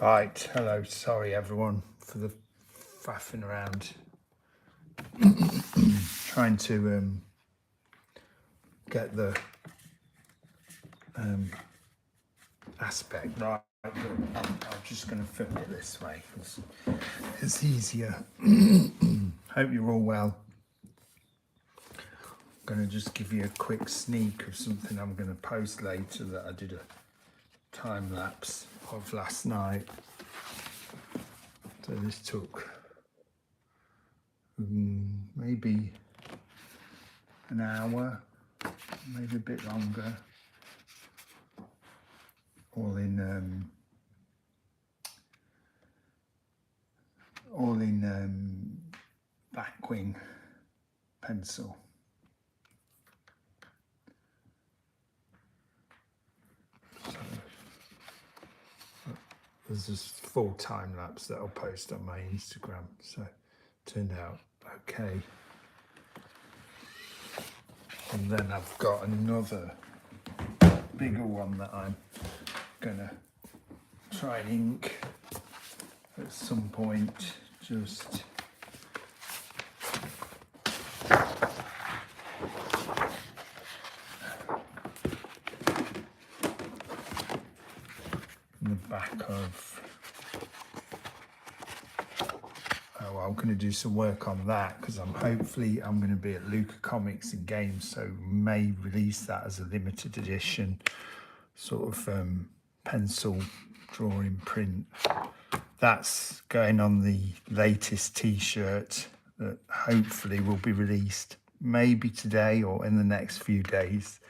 Right, hello, sorry everyone for the faffing around. Trying to get the aspect right, but I'm just going to film it this way because it's easier. Hope you're all well. I'm going to just give you a quick sneak of something I'm going to post later that I did a time lapse of last night. So this took maybe an hour, maybe a bit longer, all in back wing pencil. So there's this full time lapse that I'll post on my Instagram. So turned out okay. And then I've got another bigger one that I'm gonna try and ink at some point. Just in the back of, I'm going to do some work on that because I'm going to be at Luca Comics and Games, so may release that as a limited edition sort of pencil drawing print. That's going on the latest t-shirt that hopefully will be released maybe today or in the next few days.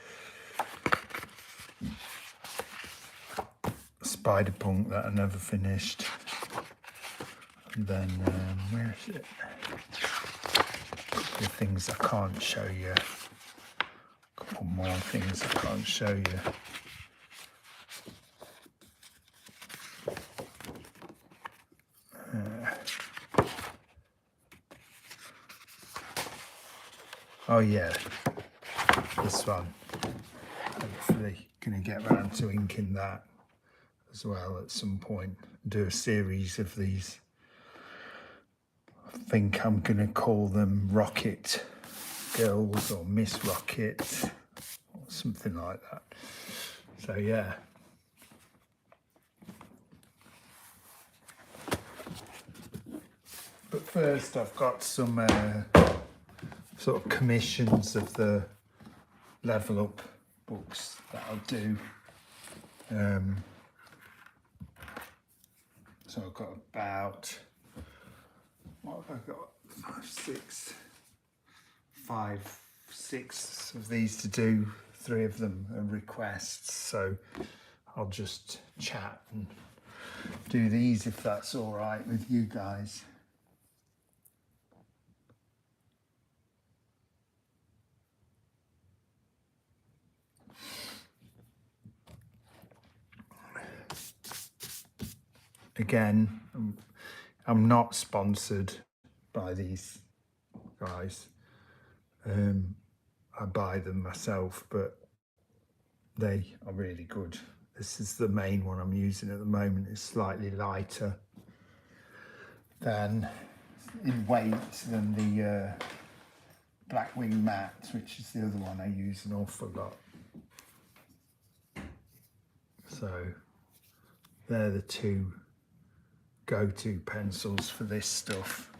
Spider Punk that I never finished. And then where is it? A couple of things I can't show you. A couple more things I can't show you. Oh yeah, this one. Hopefully gonna get around to inking that as well at some point. Do a series of these. I think I'm gonna call them Rocket Girls or Miss Rocket or something like that. So yeah. But first I've got some sort of commissions of the Level Up books that I'll do. So I've got about, what have I got? 5, 6 of these to do. 3 of them are requests. So I'll just chat and do these if that's all right with you guys. Again, I'm not sponsored by these guys. I buy them myself, but they are really good. This is the main one I'm using at the moment. It's slightly lighter than in weight than the Blackwing Matte, which is the other one I use an awful lot. So they're the 2 go-to pencils for this stuff.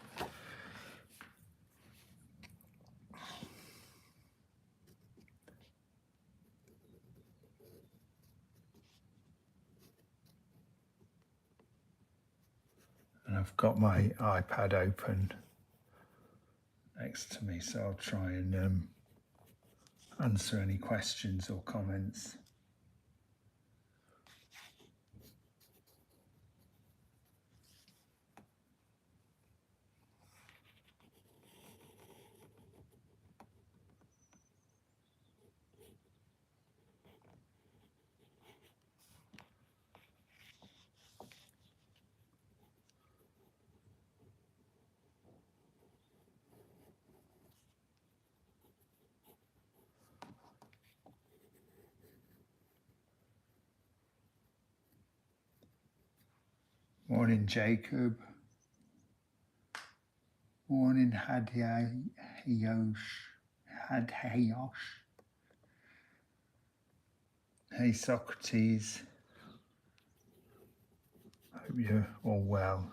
And I've got my iPad open next to me, so I'll try and answer any questions or comments. Morning, Jacob. Morning, Hadhayosh. Hey, Socrates. Hope you're all well.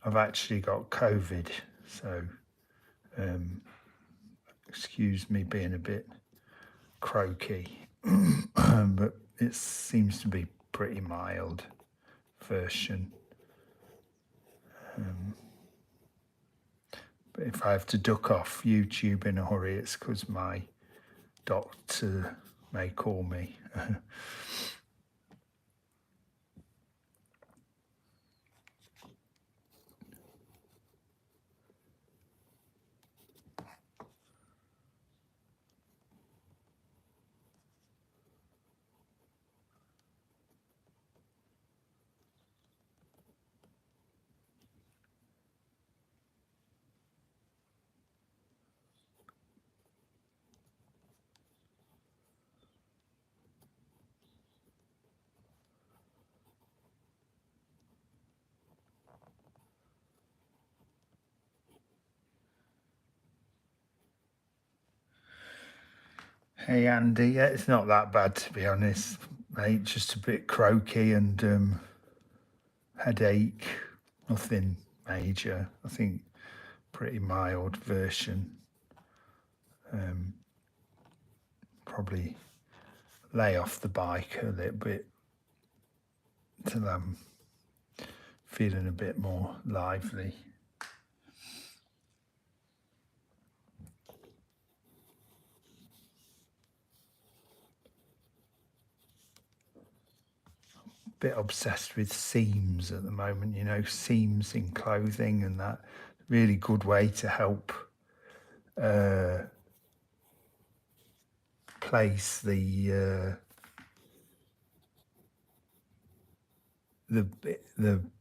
I've actually got COVID, so excuse me being a bit croaky, but it seems to be pretty mild version. But if I have to duck off YouTube in a hurry, it's because my doctor may call me. Hey, Andy. Yeah, it's not that bad, to be honest, mate. Just a bit croaky and headache. Nothing major. I think pretty mild version. Probably lay off the bike a little bit till I'm feeling a bit more lively. Bit obsessed with seams at the moment, seams in clothing, and that really good way to help place the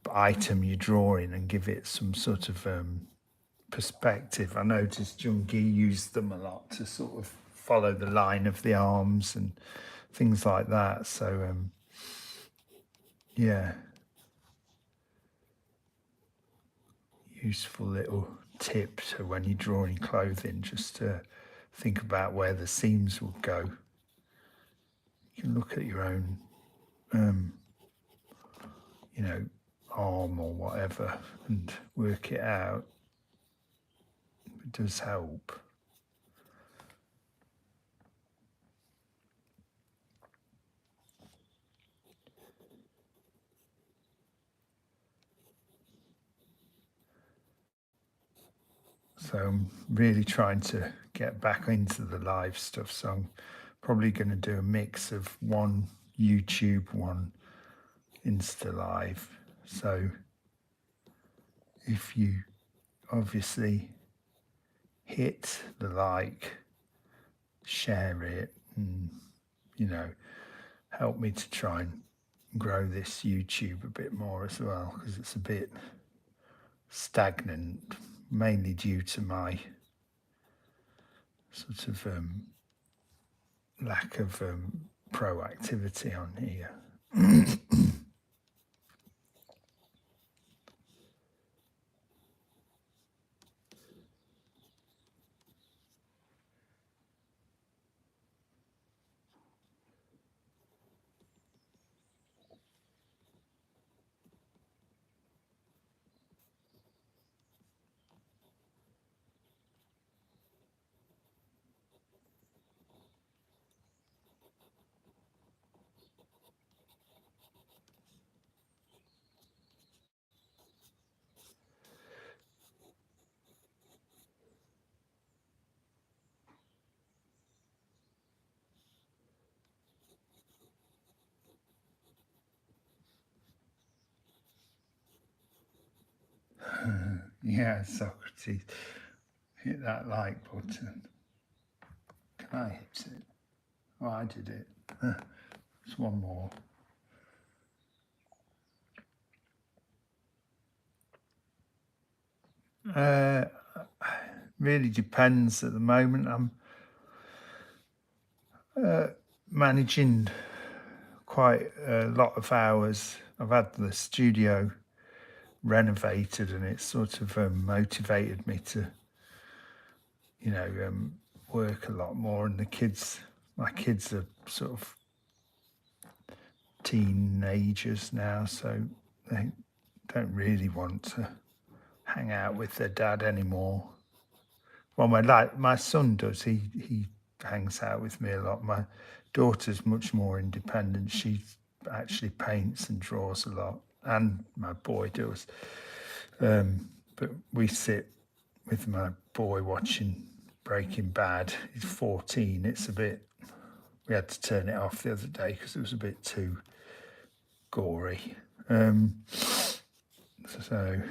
item you're drawing and give it some sort of perspective. I noticed Jungi used them a lot to sort of follow the line of the arms and things like that. So yeah, useful little tip to when you're drawing clothing, just to think about where the seams will go. You can look at your own arm or whatever and work it out. It does help. So I'm really trying to get back into the live stuff. So I'm probably going to do a mix of one YouTube, one Insta Live. So if you obviously hit the like, share it, and help me to try and grow this YouTube a bit more as well, because it's a bit stagnant, mainly due to my sort of lack of proactivity on here. Yeah, Socrates, hit that like button. Can I hit it? Oh, I did it. There's one more. Really depends at the moment. I'm managing quite a lot of hours. I've had the studio renovated, and it's sort of motivated me to, you know, work a lot more. And my kids are sort of teenagers now, so they don't really want to hang out with their dad anymore. Well, my son does. He hangs out with me a lot. My daughter's much more independent. She actually paints and draws a lot, and my boy does. But we sit with my boy watching Breaking Bad. He's 14. It's a bit. We had to turn it off the other day because it was a bit too gory. So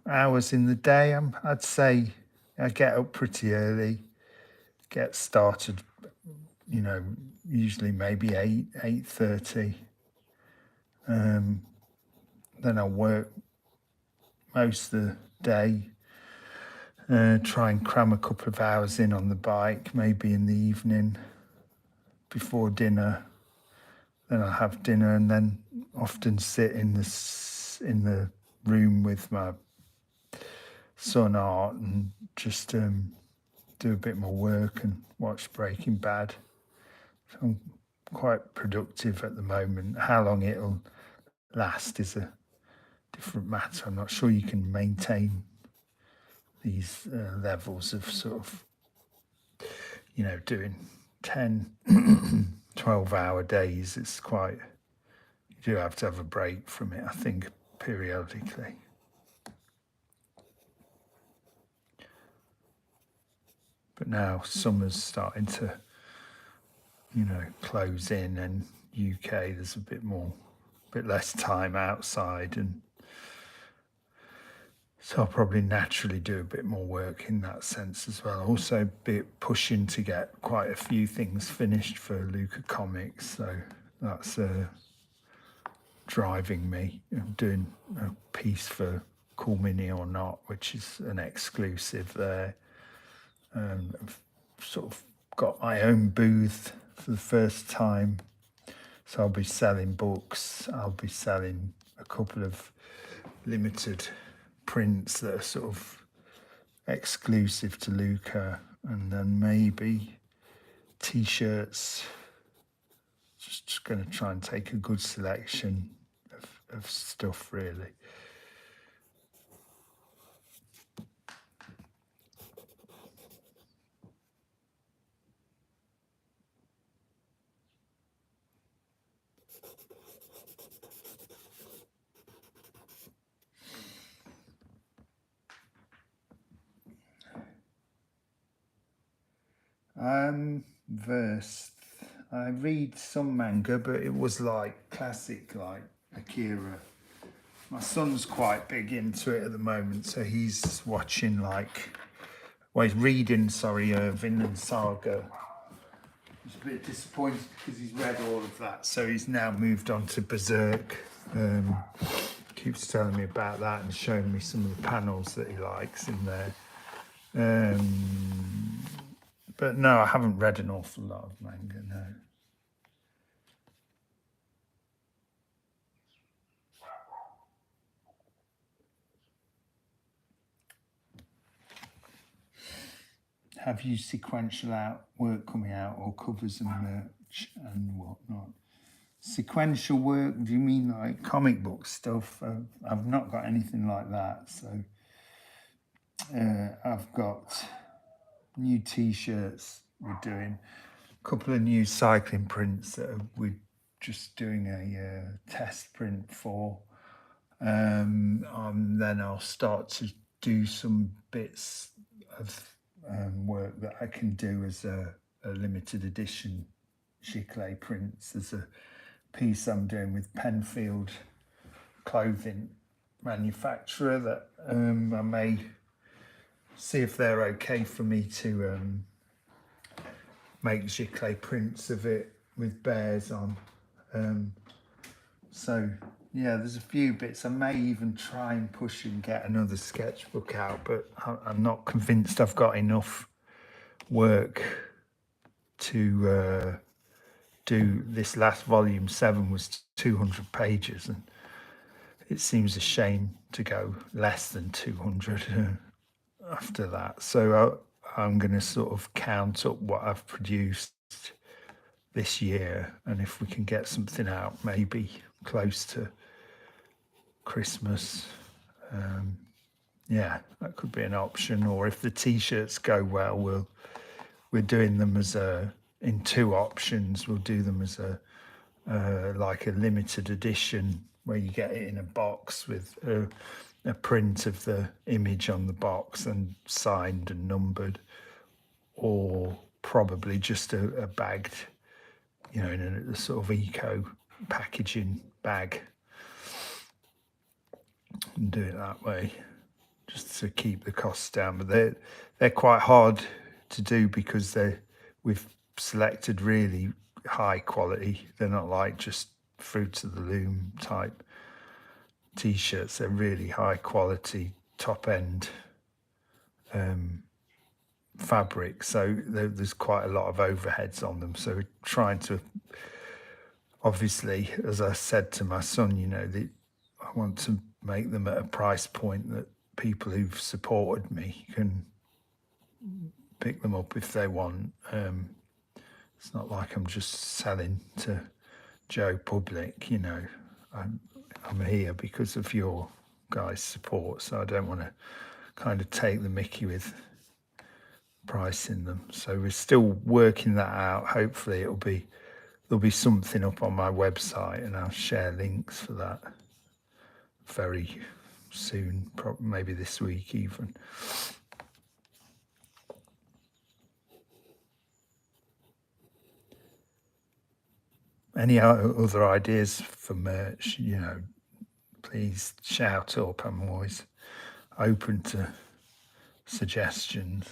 hours in the day, I'd say I get up pretty early, get started, you know, usually maybe 8:30. Then I work most of the day, try and cram a couple of hours in on the bike, maybe in the evening before dinner. Then I have dinner, and then often sit in the room with my son Art and just do a bit more work and watch Breaking Bad. So I'm quite productive at the moment. How long it'll last is a different matter. I'm not sure you can maintain these levels of sort of, you know, doing 10, 12-hour days. It's quite, you do have to have a break from it, I think, periodically. But now summer's starting to, you know, close in, and UK there's a bit less time outside, and so I'll probably naturally do a bit more work in that sense as well. Also, be pushing to get quite a few things finished for Luca Comics, so that's driving me. I'm doing a piece for Cool Mini or Not, which is an exclusive there. I've sort of got my own booth for the first time, so I'll be selling books. I'll be selling a couple of limited prints that are sort of exclusive to Luca, and then maybe t-shirts. Just going to try and take a good selection of stuff, really. Versed. I read some manga, but it was like classic, like Akira. My son's quite big into it at the moment, so he's watching he's reading, Vinland Saga. He's a bit disappointed because he's read all of that, so he's now moved on to Berserk. Keeps telling me about that and showing me some of the panels that he likes in there. But no, I haven't read an awful lot of manga, no. Have you sequential work coming out, or covers and merch and whatnot? Sequential work, do you mean like comic book stuff? I've not got anything like that, so I've got new t-shirts we're doing, a couple of new cycling prints that we're just doing a test print for. Then I'll start to do some bits of work that I can do as a limited edition giclée prints. There's a piece I'm doing with Penfield clothing manufacturer that I may see if they're okay for me to make giclée prints of it with bears on. So yeah, there's a few bits. I may even try and push and get another sketchbook out, but I'm not convinced I've got enough work to do this last volume 7 was 200 pages, and it seems a shame to go less than 200 after that. So I'm going to sort of count up what I've produced this year, and if we can get something out maybe close to Christmas, yeah, that could be an option. Or if the t-shirts go well, we're doing them as in 2 options. We'll do them as like a limited edition where you get it in a box with a print of the image on the box and signed and numbered, or probably just a bagged, in a sort of eco packaging bag, and do it that way, just to keep the costs down. But they're quite hard to do because we've selected really high quality. They're not like just Fruits of the Loom type t-shirts. They're really high quality, top end fabric, so there's quite a lot of overheads on them. So we're trying to, obviously, as I said to my son, I want to make them at a price point that people who've supported me can pick them up if they want. It's not like I'm just selling to Joe Public, I'm here because of your guys' support, so I don't want to kind of take the mickey with pricing them. So we're still working that out. Hopefully there'll be something up on my website, and I'll share links for that very soon, probably maybe this week even. Any other ideas for merch, please shout up. I'm always open to suggestions.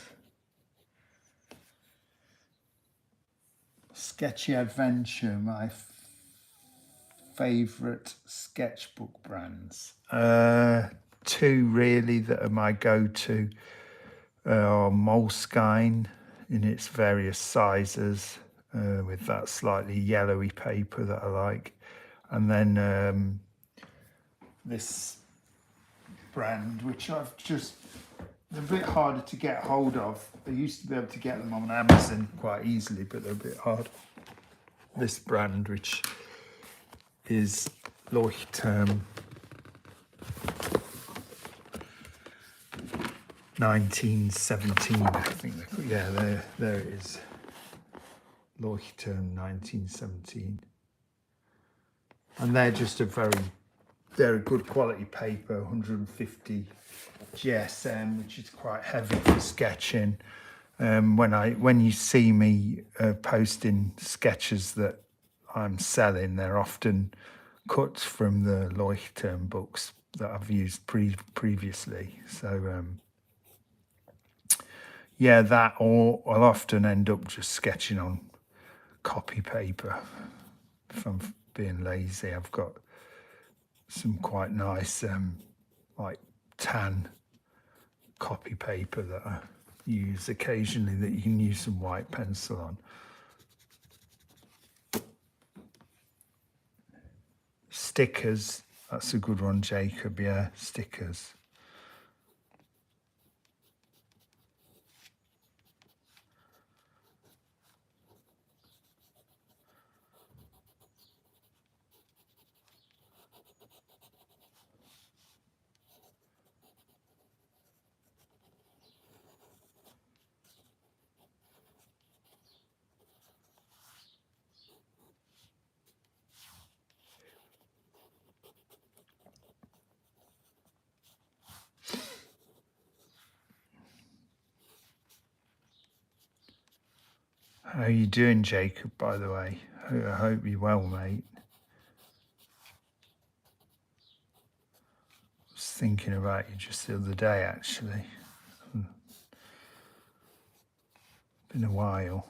Sketchy Adventure, my favourite sketchbook brands. 2 really that are my go-to are Moleskine in its various sizes, with that slightly yellowy paper that I like, and then this brand which they're a bit harder to get hold of. I used to be able to get them on Amazon quite easily, but they're a bit hard. This brand, which is Leuchtturm 1917, I think. Yeah, there it is. Leuchtturm 1917. And they're just they're a good quality paper, 150 GSM, which is quite heavy for sketching. When you see me posting sketches that I'm selling, they're often cuts from the Leuchtturm books that I've used previously. So yeah, that, or I'll often end up just sketching on copy paper if I'm being lazy. I've got some quite nice like tan copy paper that I use occasionally that you can use some white pencil on. Stickers, that's a good one, Jacob. Yeah, stickers. How are you doing, Jacob, by the way? I hope you're well, mate. I was thinking about you just the other day, actually. Been a while.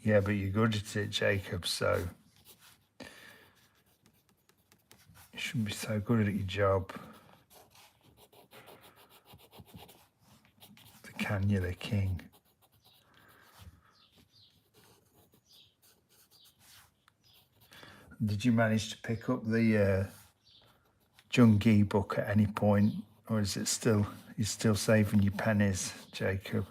Yeah, but you're good at it, Jacob, so you shouldn't be so good at your job. The Cannula King. Did you manage to pick up the Jungi book at any point, or is it still, you're still saving your pennies, Jacob?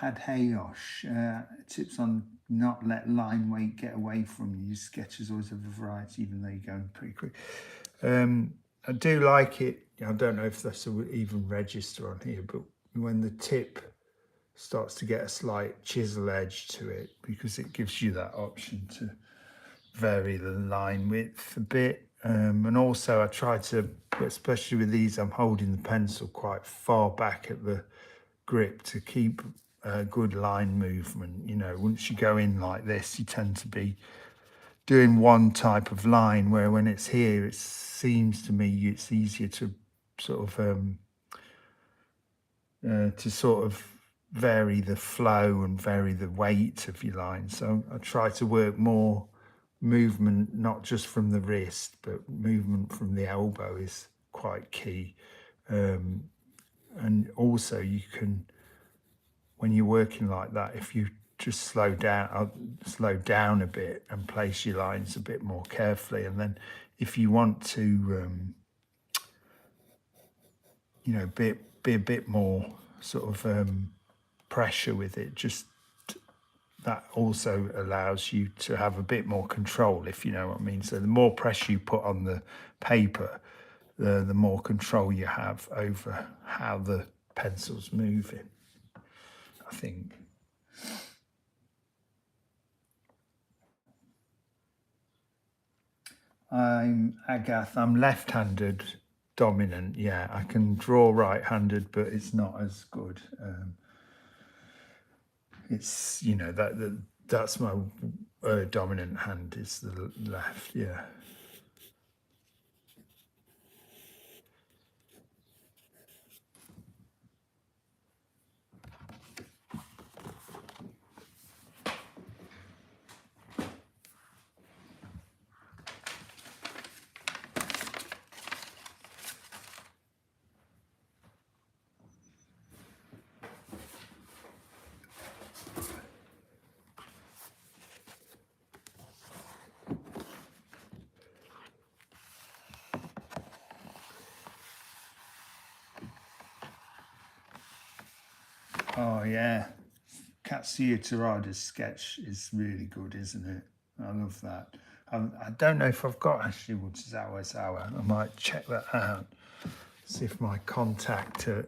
Hadhayosh, tips on not let line weight get away from you. Sketches always have a variety, even though you're going pretty quick. I do like it. I don't know if that's even register on here, but when the tip starts to get a slight chisel edge to it, because it gives you that option to vary the line width a bit. And also I try to, especially with these, I'm holding the pencil quite far back at the grip to keep a good line movement. You know, once you go in like this, you tend to be doing one type of line, where when it's here, it seems to me it's easier to sort of vary the flow and vary the weight of your line. So I try to work more movement, not just from the wrist, but movement from the elbow is quite key. And also you can, when you're working like that, if you just slow down a bit and place your lines a bit more carefully, and then if you want to you know, be a bit more sort of pressure with it, just that also allows you to have a bit more control, if you know what I mean. So the more pressure you put on the paper, the more control you have over how the pencil's moving, I think. I'm Agath, I'm left-handed dominant. Yeah, I can draw right-handed, but it's not as good. It's, you know, that's my dominant hand is the left. Yeah. Oh yeah, Katsuya Terada's sketch is really good, isn't it? I love that. I don't know if I've got Ashley Wood's Zawa Zawa. I might check that out. See if my contact at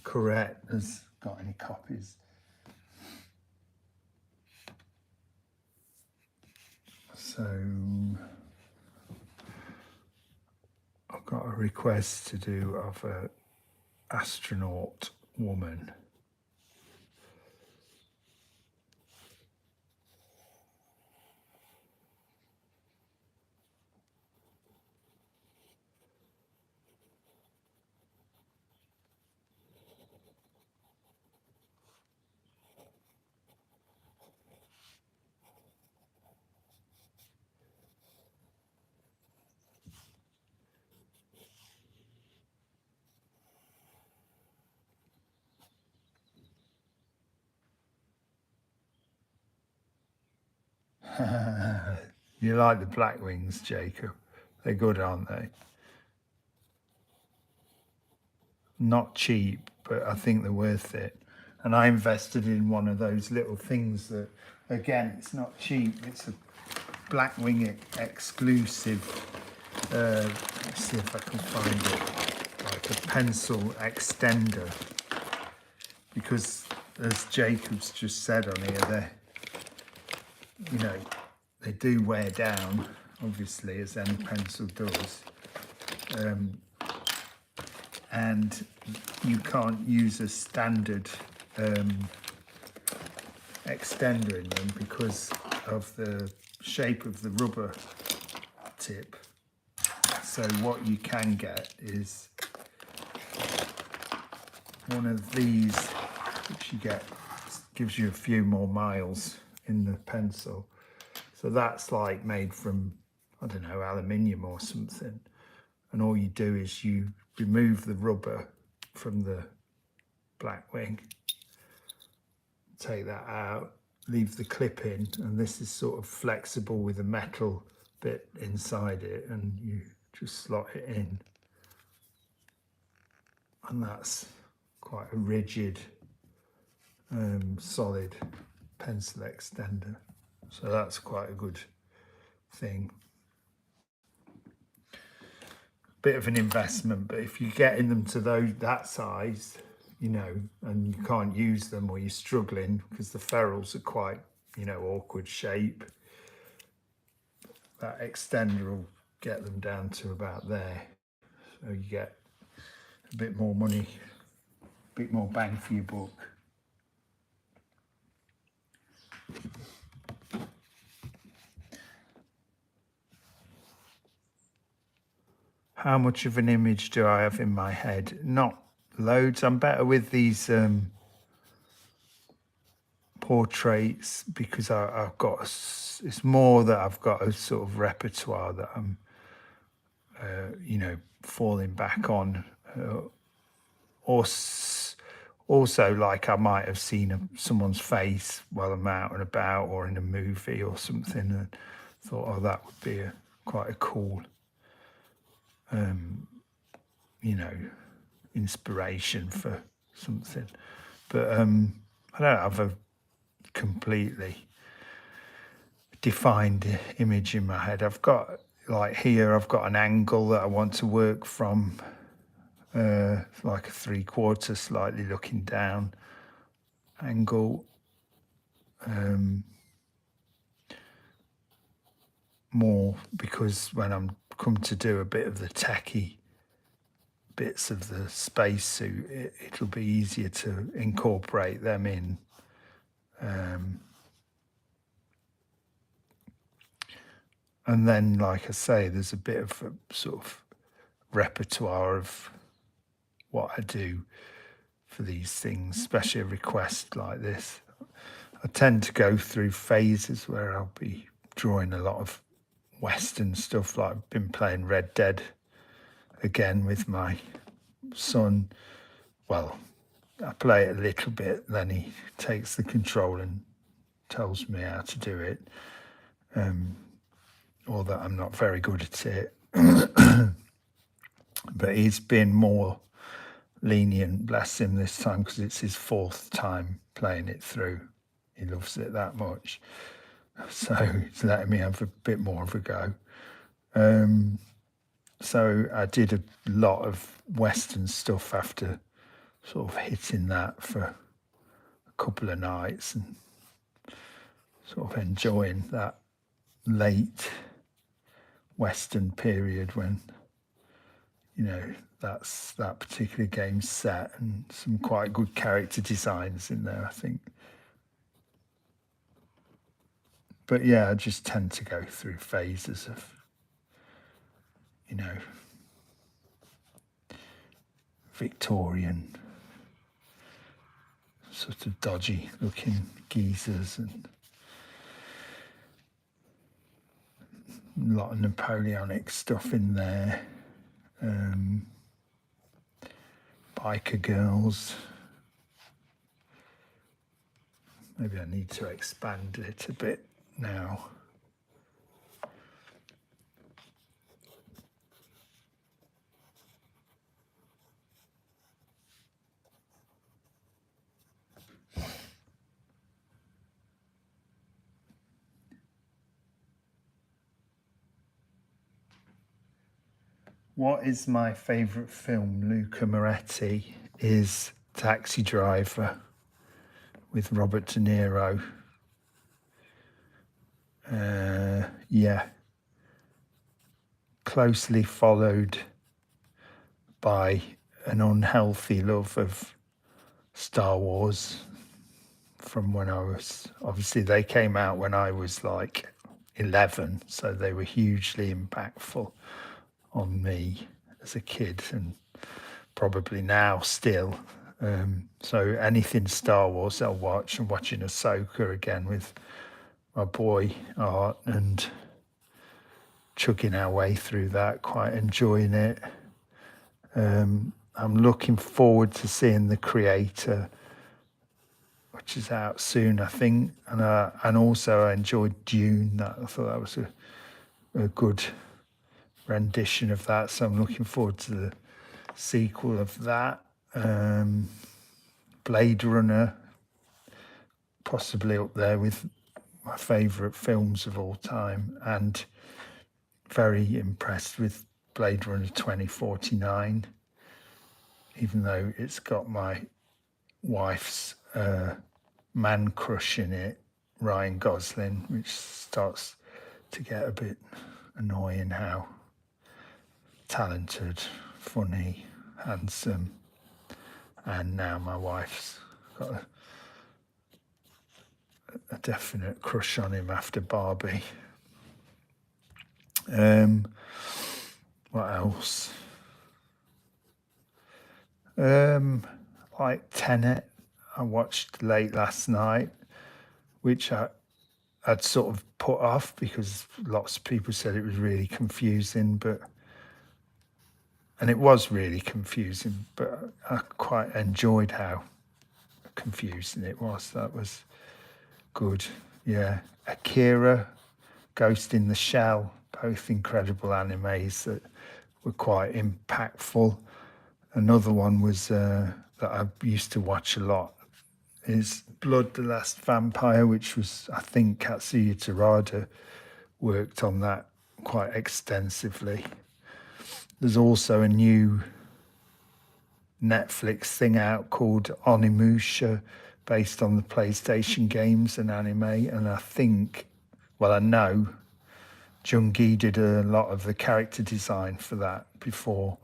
Correct has got any copies. So I've got a request to do of a astronaut woman. You like the black wings, Jacob? They're good, aren't they? Not cheap, but I think they're worth it. And I invested in one of those little things that, again, it's not cheap. It's a Blackwing exclusive. Let's see if I can find it. Like a pencil extender. Because, as Jacob's just said on here, they're, you know, they do wear down, obviously, as any pencil does. and you can't use a standard extender in them because of the shape of the rubber tip. So what you can get is one of these, which you get, gives you a few more miles in the pencil. So that's like made from, I don't know, aluminium or something. And all you do is you remove the rubber from the black wing, take that out, leave the clip in, and this is sort of flexible with a metal bit inside it, and you just slot it in. And that's quite a rigid, solid pencil extender. So that's quite a good thing. Bit of an investment, but if you're getting them to that size, you know, and you can't use them, or you're struggling because the ferrules are quite, you know, awkward shape, that extender will get them down to about there. So you get a bit more money, a bit more bang for your buck. How much of an image do I have in my head? Not loads. I'm better with these portraits because I've got, it's more that I've got a sort of repertoire that I'm, you know, falling back on. Also, like I might have seen someone's face while I'm out and about or in a movie or something, and thought, oh, that would be quite a cool, you know, inspiration for something. But I don't have a completely defined image in my head. I've got, like here, I've got an angle that I want to work from, like a 3/4, slightly looking down angle. More because when I'm come to do a bit of the techie bits of the spacesuit, it'll be easier to incorporate them in. And then, like I say, there's a bit of a sort of repertoire of what I do for these things, especially a request like this. I tend to go through phases where I'll be drawing a lot of Western stuff, like I've been playing Red Dead again with my son. Well, I play it a little bit, then he takes the control and tells me how to do it, or that I'm not very good at it. But he's been more lenient, bless him, this time, because it's his 4th time playing it through. He loves it that much. So he's letting me have a bit more of a go. So I did a lot of Western stuff after sort of hitting that for a couple of nights and sort of enjoying that late Western period when, you know, that's that particular game set, and some quite good character designs in there, I think. But yeah, I just tend to go through phases of, you know, Victorian, sort of dodgy looking geezers, and a lot of Napoleonic stuff in there. Biker girls. Maybe I need to expand it a bit now. What is my favourite film? Luca Moretti is Taxi Driver with Robert De Niro. Yeah. Closely followed by an unhealthy love of Star Wars from when I was, obviously they came out when I was like 11, so they were hugely impactful on me as a kid, and probably now still. So anything Star Wars I'll watch. I'm watching Ahsoka again with my boy Art and chugging our way through that, quite enjoying it. I'm looking forward to seeing The Creator, which is out soon, I think. And also I enjoyed Dune. I thought that was a good rendition of that. So I'm looking forward to the sequel of that. Blade Runner, possibly up there with my favourite films of all time, and very impressed with Blade Runner 2049, even though it's got my wife's man crush in it, Ryan Gosling, which starts to get a bit annoying how talented, funny, handsome, and now my wife's got a definite crush on him after Barbie. What else? Like Tenet, I watched late last night, which I'd sort of put off because lots of people said it was really confusing, and it was really confusing, but I quite enjoyed how confusing it was. That was good. Yeah. Akira, Ghost in the Shell, both incredible animes that were quite impactful. Another one was that I used to watch a lot is Blood, the Last Vampire, which was, I think, Katsuya Terada worked on that quite extensively. There's also a new Netflix thing out called Onimusha, based on the PlayStation games and anime. And I think, well, I know Jungi did a lot of the character design for that before,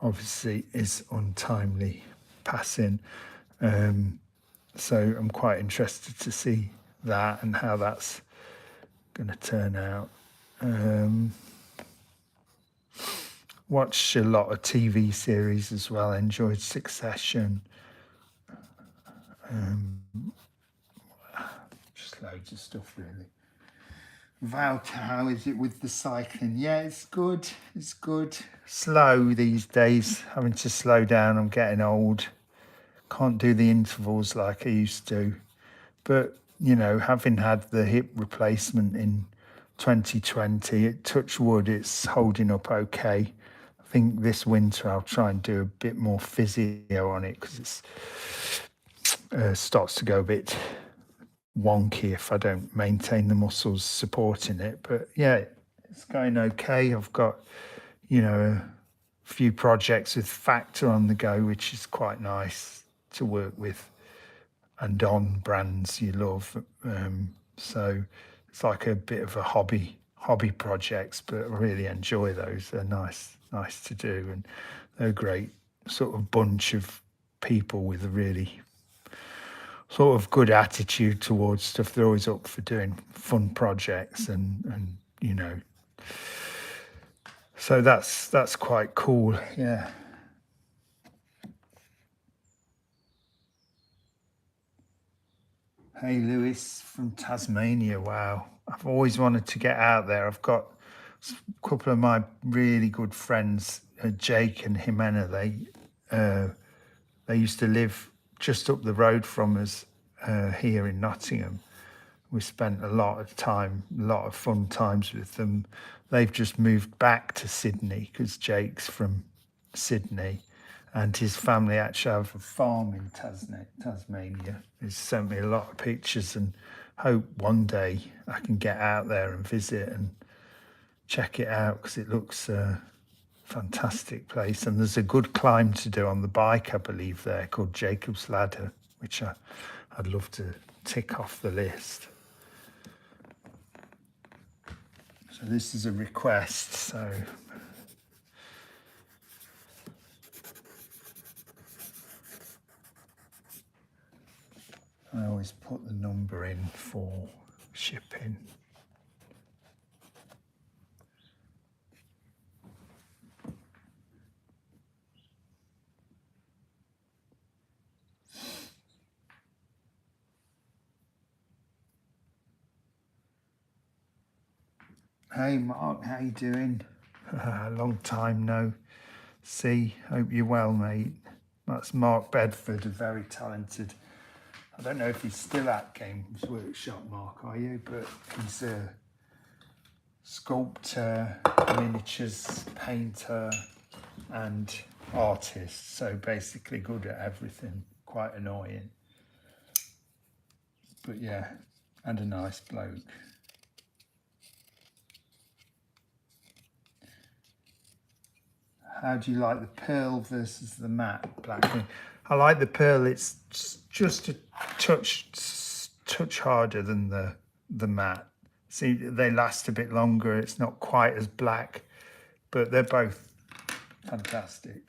obviously, his untimely passing. So I'm quite interested to see that and how that's going to turn out. Watched a lot of TV series as well. Enjoyed Succession. Just loads of stuff, really. Vout, how is it with the cycling? Yeah, it's good. It's good. Slow these days. Having to slow down. I'm getting old. Can't do the intervals like I used to. But, you know, having had the hip replacement in 2020, touch wood, it's holding up okay. I think this winter I'll try and do a bit more physio on it because it starts to go a bit wonky if I don't maintain the muscles supporting it. But yeah, it's going okay. I've got, you know, a few projects with Factor on the go, which is quite nice to work with and on brands you love. So it's like a bit of a hobby projects, but I really enjoy those. They're nice to do, and they're a great sort of bunch of people with a really sort of good attitude towards stuff. They're always up for doing fun projects, and you know, so that's quite cool. Yeah. Hey, Lewis from Tasmania. Wow. I've always wanted to get out there. I've got a couple of my really good friends, Jake and Jimena. They used to live just up the road from us here in Nottingham. We spent a lot of time, a lot of fun times with them. They've just moved back to Sydney because Jake's from Sydney, and his family actually have a farm in Tasmania. He's sent me a lot of pictures, and hope one day I can get out there and visit and check it out because it looks a fantastic place. And there's a good climb to do on the bike, I believe, there called Jacob's Ladder, which I'd love to tick off the list. So this is a request. So I always put the number in for shipping. Hey Mark, how you doing? Long time no see. Hope you're well, mate. That's Mark Bedford, a very talented. I don't know if he's still at Games Workshop, Mark, are you? But he's a sculptor, miniatures painter, and artist. So basically good at everything. Quite annoying. But yeah, and a nice bloke. How do you like the pearl versus the matte black? I like the pearl. It's just a touch harder than the matte. See, they last a bit longer. It's not quite as black, but they're both fantastic.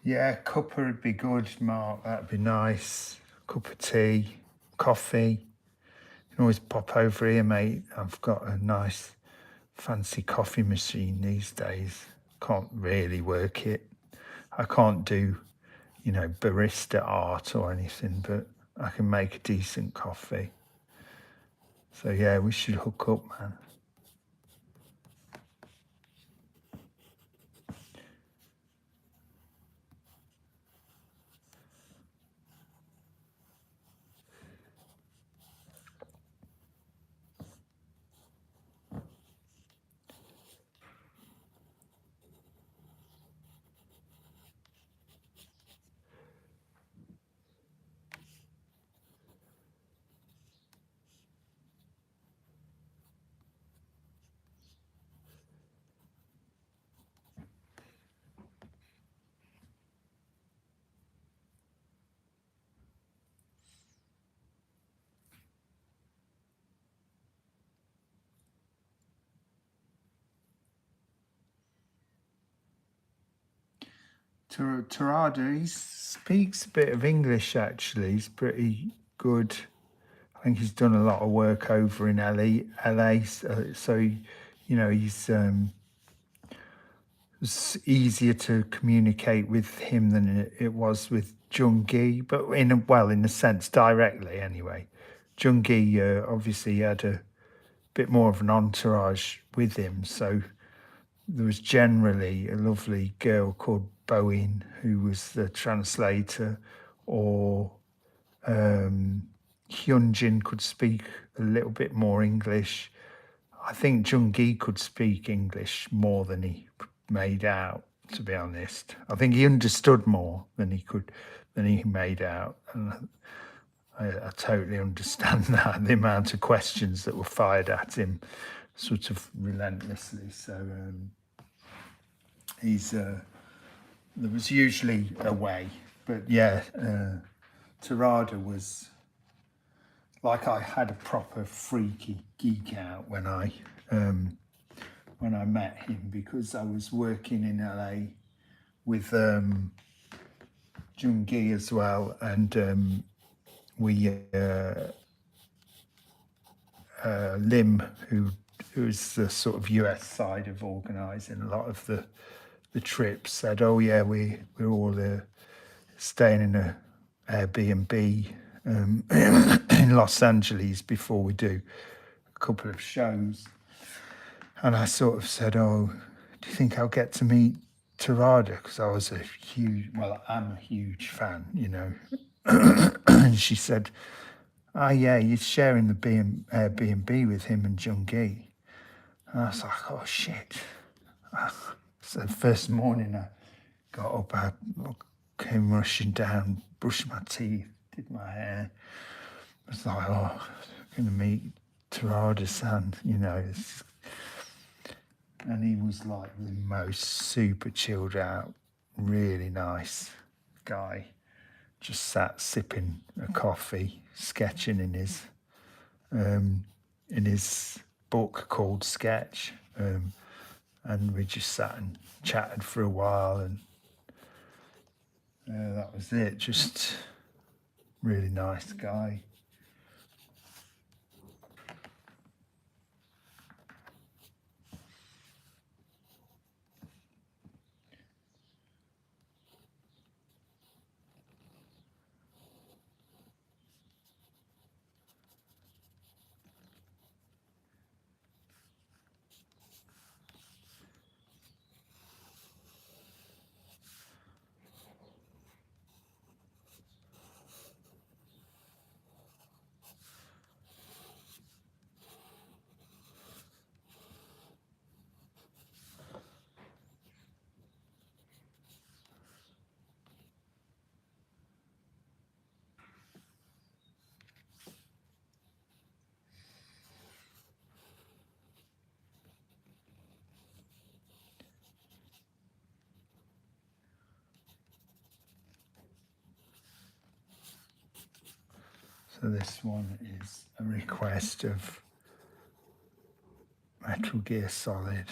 Yeah, cuppa would be good, Mark. That'd be nice. Cup of tea, coffee. You can always pop over here, mate. I've got a nice fancy coffee machine these days. Can't really work it. I can't do, barista art or anything, but I can make a decent coffee. So yeah, we should hook up, man. Tarada, he speaks a bit of English actually. He's pretty good. I think he's done a lot of work over in LA. So he's it's easier to communicate with him than it was with Jungi, but in a sense, directly anyway. Jungi obviously had a bit more of an entourage with him, so there was generally a lovely girl called Bowen who was the translator, or Hyunjin could speak a little bit more English. I think Jungi could speak English more than he made out, to be honest. I think he understood more than he made out. And I totally understand that, the amount of questions that were fired at him sort of relentlessly. So there was usually a way. But yeah, Tarada was like, I had a proper freaky geek out when I met him, because I was working in LA with Jungi as well, and we Lim, who's the sort of US side of organising a lot of the trips, said, "Oh yeah, we're all staying in a Airbnb in Los Angeles before we do a couple of shows." And I sort of said, "Oh, do you think I'll get to meet Tarada?" Because I was I'm a huge fan, you know. And she said, "Oh yeah, you're sharing the Airbnb with him and Jungi." And I was like, "Oh shit." So the first morning I got up, I came rushing down, brushed my teeth, did my hair. I was like, "Oh, I'm going to meet Tarada-san," you know. And he was like the most super chilled out, really nice guy. Just sat sipping a coffee, sketching in his book called Sketch, and we just sat and chatted for a while, and that was it. Just really nice guy. So this one is a request of Metal Gear Solid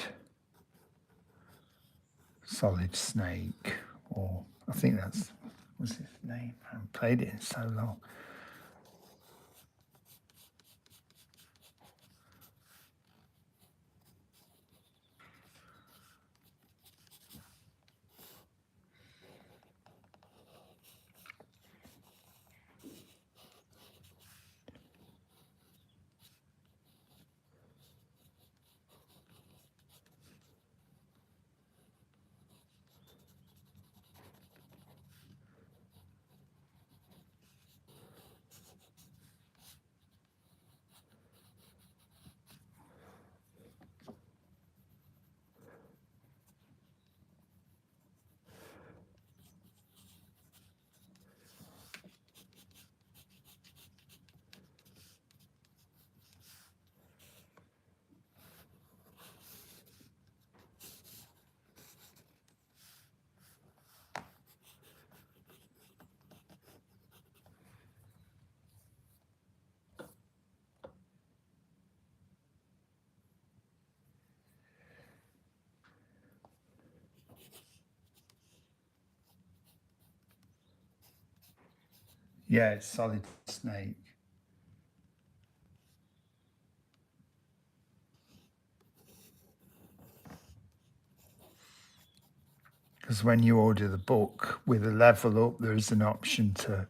Snake, or I think that's what's his name. I haven't played it in so long. Yeah, it's Solid Snake. Because when you order the book with a level up, there is an option to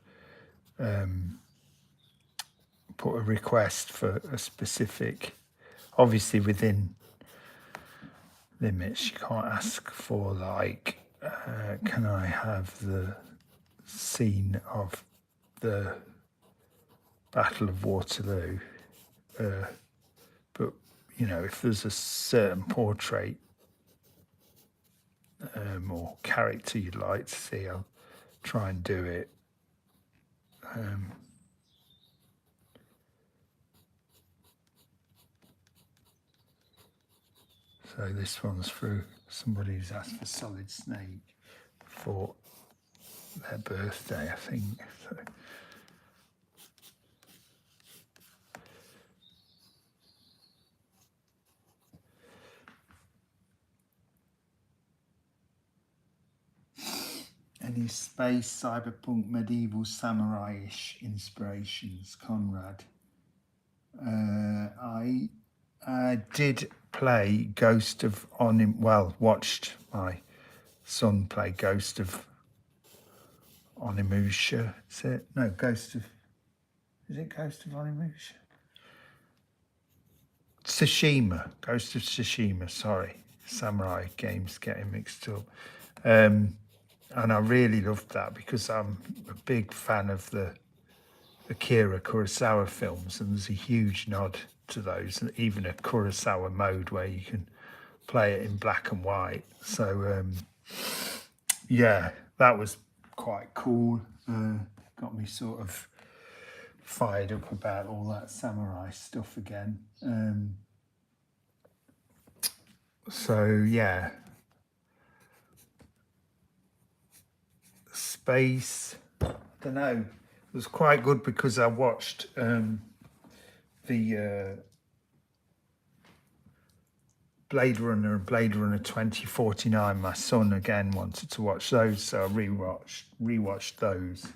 put a request for a specific, obviously within limits. You can't ask for like, can I have the scene of the Battle of Waterloo? But you know, if there's a certain portrait or character you'd like to see, I'll try and do it. So this one's through somebody who's asked for Solid Snake for their birthday, I think. So. Any space, cyberpunk, medieval, samurai-ish inspirations, Conrad? I did play Ghost of watched my son play Ghost of Onimusha. Is it? No, Ghost of Onimusha? Tsushima, Ghost of Tsushima, sorry. Samurai games getting mixed up. And I really loved that because I'm a big fan of the Akira Kurosawa films, and there's a huge nod to those, and even a Kurosawa mode where you can play it in black and white. So yeah, that was quite cool. Got me sort of fired up about all that samurai stuff again. So yeah, space, I don't know, it was quite good because I watched the Blade Runner and Blade Runner 2049. My son again wanted to watch those, so I rewatched those,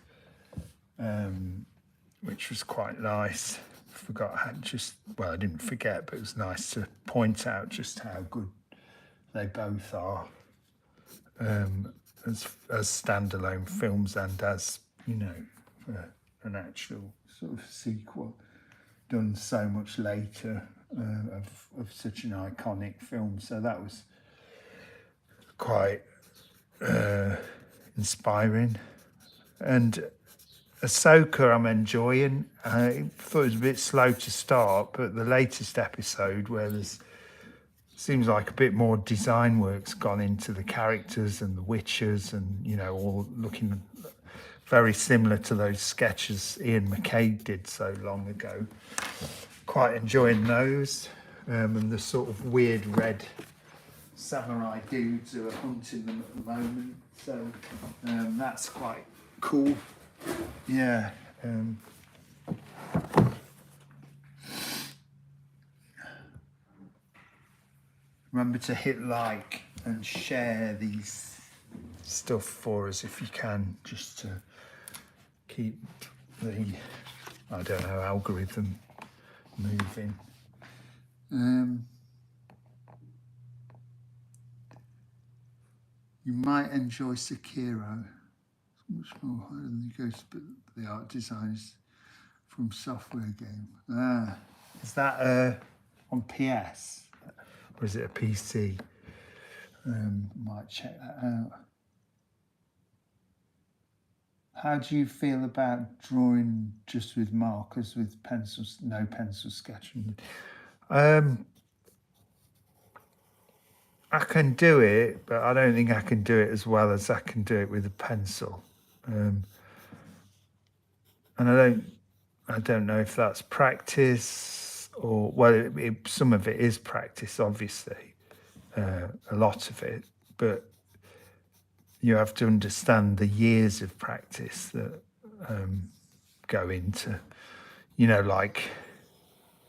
which was quite nice. I didn't forget, but it was nice to point out just how good they both are, as standalone films and as, an actual sort of sequel done so much later, of such an iconic film. So that was quite inspiring. And Ahsoka I'm enjoying. I thought it was a bit slow to start, but the latest episode where seems like a bit more design work's gone into the characters and the witches, and all looking very similar to those sketches Ian McCaig did so long ago. Quite enjoying those, and the sort of weird red samurai dudes who are hunting them at the moment. So that's quite cool. Yeah. Remember to hit like and share these stuff for us if you can, just to keep the, algorithm moving. You might enjoy Sekiro. It's much more harder than the Ghost, but the art design is from software game. Is that on PS? Or is it a PC? Might check that out. How do you feel about drawing just with markers, with pencils, no pencil sketching? I can do it, but I don't think I can do it as well as I can do it with a pencil. And I don't know if that's practice or, some of it is practice, obviously, a lot of it, but you have to understand the years of practice that go into, like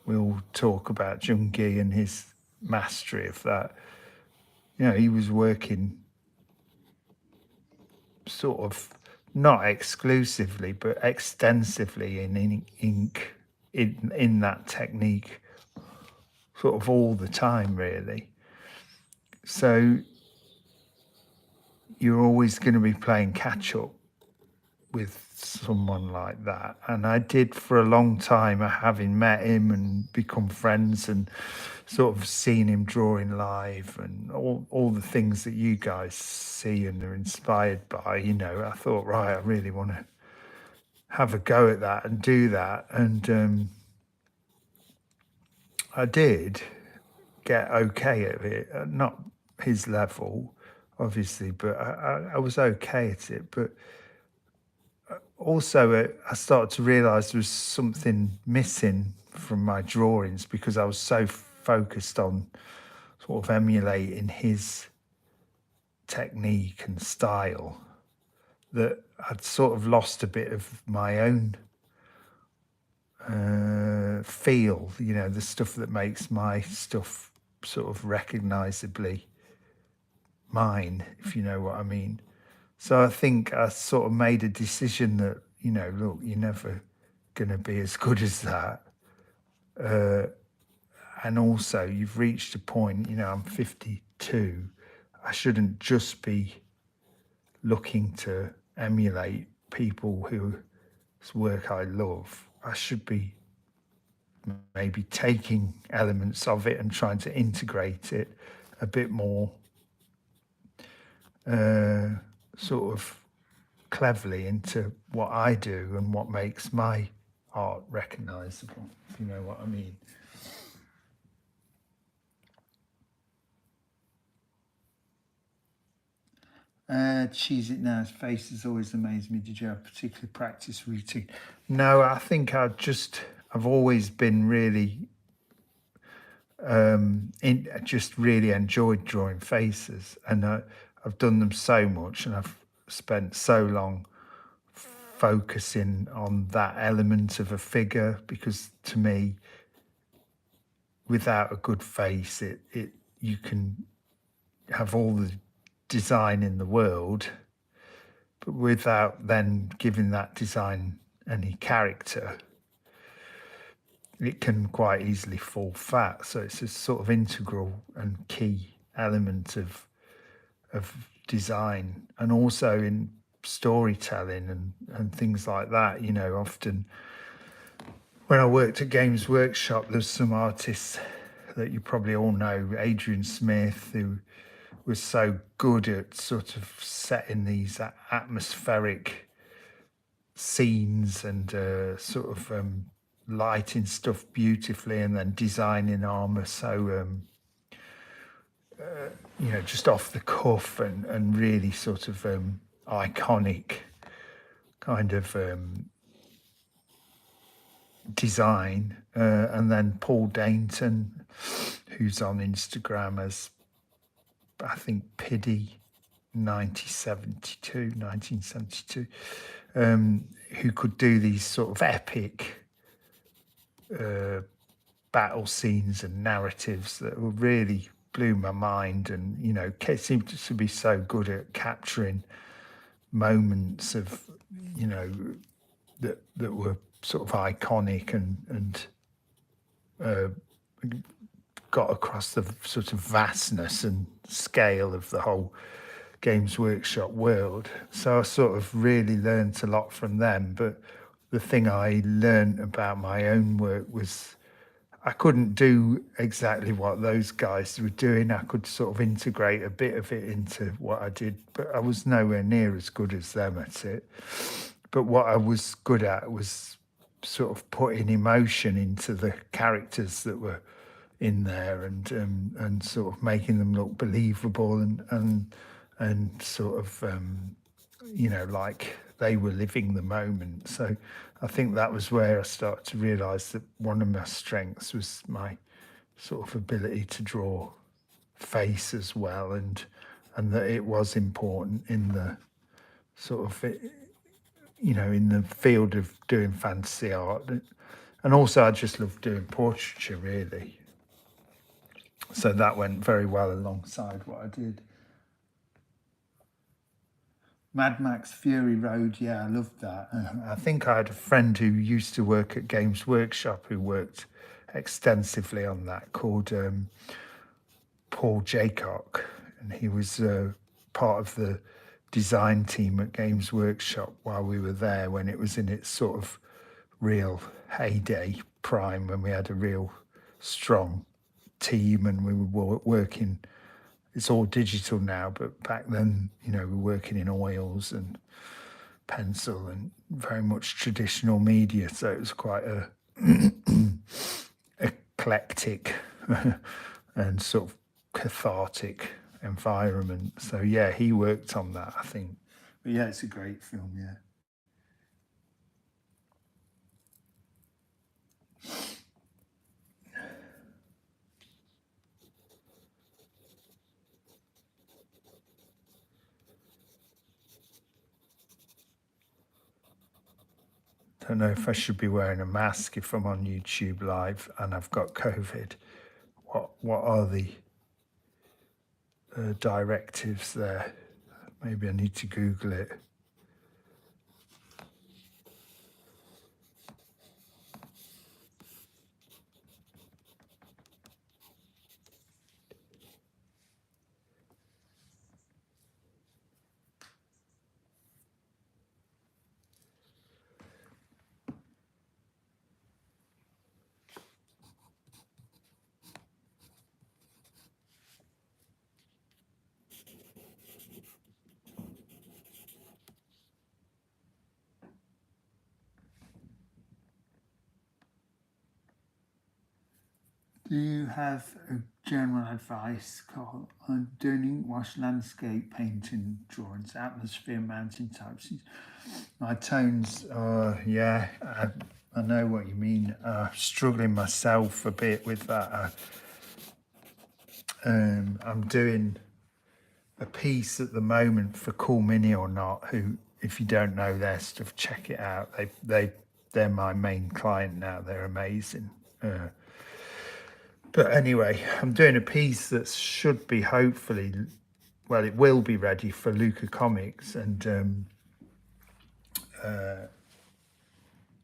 we'll talk about Jungi and his mastery of that. He was working sort of not exclusively, but extensively in ink, in that technique, sort of all the time, really. So you're always going to be playing catch up with someone like that. And I did for a long time, having met him and become friends and sort of seen him drawing live and all the things that you guys see and are inspired by, I thought, right, I really want to have a go at that and do that. And I did get okay at it, not his level, obviously, but I was okay at it. But also, I started to realise there was something missing from my drawings because I was so focused on sort of emulating his technique and style, that I'd sort of lost a bit of my own feel, you know, the stuff that makes my stuff sort of recognizably mine, if you know what I mean. So I think I sort of made a decision that, you know, look, you're never going to be as good as that. And also, you've reached a point, you know, I'm 52. I shouldn't just be looking to emulate people whose work I love. I should be maybe taking elements of it and trying to integrate it a bit more sort of cleverly into what I do and what makes my art recognizable, if you know what I mean. Cheese it now. His face has always amazed me. Did you have a particular practice routine? No, I think I've always been really, just really enjoyed drawing faces, and I've done them so much, and I've spent so long focusing on that element of a figure, because to me, without a good face, it you can have all the design in the world, but without then giving that design any character, it can quite easily fall fat. So it's a sort of integral and key element of design, and also in storytelling and things like that. You know, often when I worked at Games Workshop, there's some artists that you probably all know, Adrian Smith, who was so good at sort of setting these atmospheric scenes and sort of lighting stuff beautifully, and then designing armor so you know, just off the cuff and really sort of iconic kind of design. And then Paul Dainton, who's on Instagram as, I think, Piddy 1972, who could do these sort of epic battle scenes and narratives that were really blew my mind, and, you know, seemed to be so good at capturing moments of, you know, that were sort of iconic and got across the sort of vastness and scale of the whole Games Workshop world. So I sort of really learned a lot from them. But the thing I learned about my own work was I couldn't do exactly what those guys were doing. I could sort of integrate a bit of it into what I did, but I was nowhere near as good as them at it. But what I was good at was sort of putting emotion into the characters that were in there, and sort of making them look believable, and sort of you know, like they were living the moment. So I think that was where I started to realise that one of my strengths was my sort of ability to draw face as well, and that it was important in the sort of, you know, in the field of doing fantasy art. And also I just love doing portraiture, really. So that went very well alongside what I did. Mad Max Fury Road, yeah, I loved that. I think I had a friend who used to work at Games Workshop who worked extensively on that, called Paul Jaycock, and he was part of the design team at Games Workshop while we were there, when it was in its sort of real heyday prime, when we had a real strong team and we were working. It's all digital now, but back then, you know, we were working in oils and pencil and very much traditional media. So it was quite a eclectic and sort of cathartic environment. So yeah, he worked on that, I think. But yeah, it's a great film, yeah. don't know if I should be wearing a mask if I'm on YouTube live and I've got COVID. What are the directives there? Maybe I need to Google it. Do you have a general advice, Carl, on doing ink wash landscape painting drawings, atmosphere, mountain types? My tones are, yeah, I know what you mean. Struggling myself a bit with that. I'm doing a piece at the moment for Cool Mini or Not, who, if you don't know their stuff, check it out. They're my main client now. They're amazing. But anyway, I'm doing a piece that should be hopefully, well, it will be ready for Luca Comics, and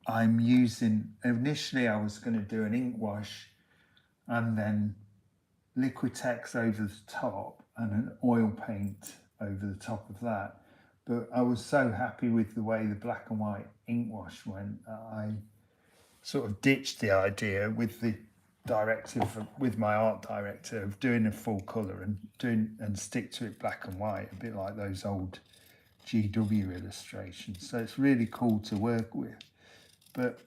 I'm using, initially I was going to do an ink wash and then Liquitex over the top and an oil paint over the top of that. But I was so happy with the way the black and white ink wash went that I sort of ditched the idea with the directive, with my art director, of doing a full colour and stick to it black and white, a bit like those old GW illustrations. So it's really cool to work with. But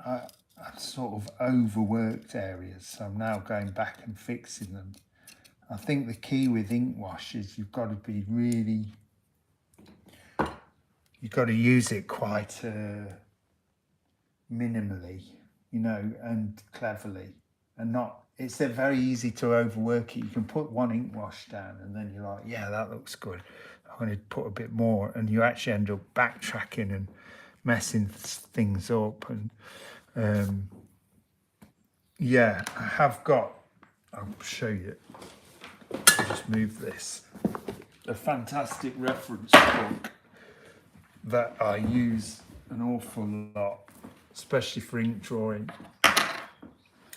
I've sort of overworked areas, so I'm now going back and fixing them. I think the key with ink wash is you've got to be really, you've got to use it quite minimally, you know, and cleverly, and not, it's very easy to overwork it. You can put one ink wash down and then you're like, yeah, that looks good, I'm going to put a bit more, and you actually end up backtracking and messing things up. And yeah, I have got, I'll show you, I'll just move this, a fantastic reference book that I use an awful lot, especially for ink drawing,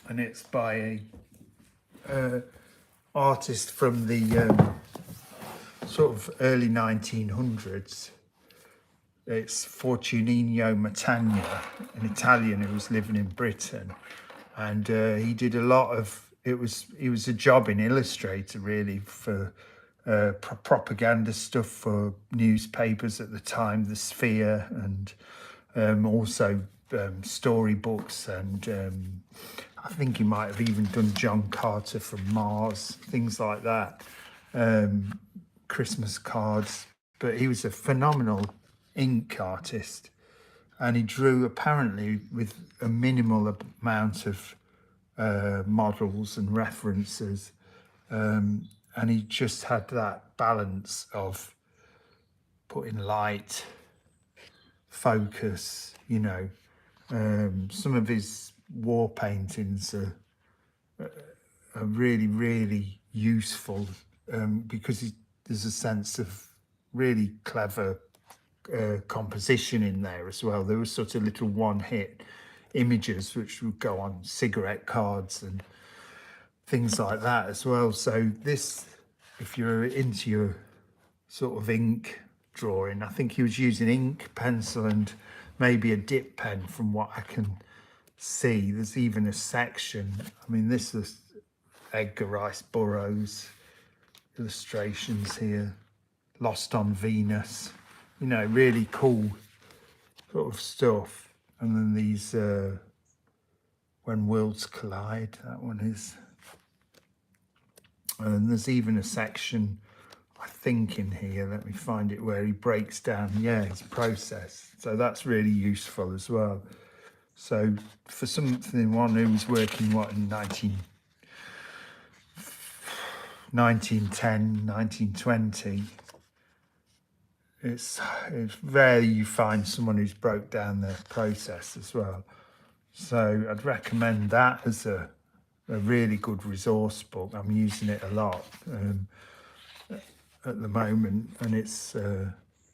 and it's by a artist from the sort of early 1900s. It's Fortunino Matagna, an Italian who was living in Britain, and he did a lot of, he was a job in Illustrator really for propaganda stuff for newspapers at the time, The Sphere, and also storybooks, and I think he might have even done John Carter from Mars, things like that, Christmas cards. But he was a phenomenal ink artist, and he drew apparently with a minimal amount of models and references, and he just had that balance of putting light, focus, you know. Some of his war paintings are really, really useful, because there's a sense of really clever composition in there as well. There were sort of little one-hit images which would go on cigarette cards and things like that as well. So this, if you're into your sort of ink drawing, I think he was using ink, pencil, and maybe a dip pen from what I can see. There's even a section, I mean, this is Edgar Rice Burroughs illustrations here, Lost on Venus, you know, really cool sort of stuff. And then these When Worlds Collide, that one is. And there's even a section, I think, in here, let me find it, where he breaks down, yeah, his process. So that's really useful as well. So for one who was working, what, in 1910, 1920, it's rare you find someone who's broke down their process as well. So I'd recommend that as a really good resource book. I'm using it a lot at the moment, and it's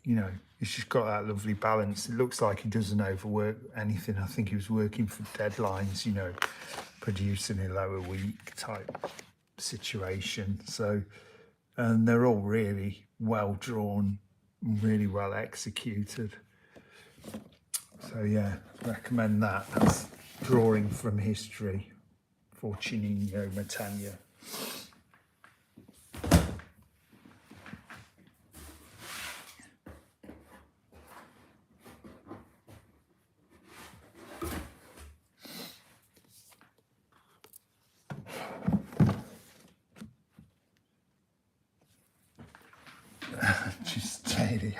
you know, it's just got that lovely balance. It looks like he doesn't overwork anything. I think he was working for deadlines, you know, producing a lower week type situation. So, and they're all really well drawn, really well executed. So yeah, recommend that. That's Drawing from History for Chininyo Matanya. Just daily.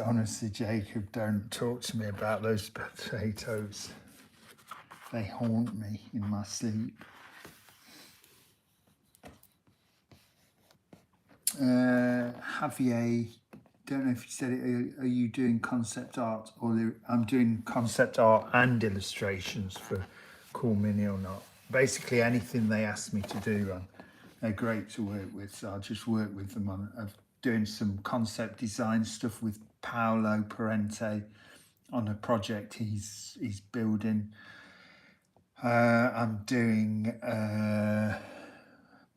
Honestly, Jacob, don't talk to me about those potatoes. They haunt me in my sleep. Javier, don't know if you said it. Are you doing concept art or I'm doing concept art and illustrations for Cool Mini or Not? Basically, anything they ask me to do, they're great to work with. So I'll just work with them on. I'm doing some concept design stuff with Paolo Parente on a project he's building. I'm doing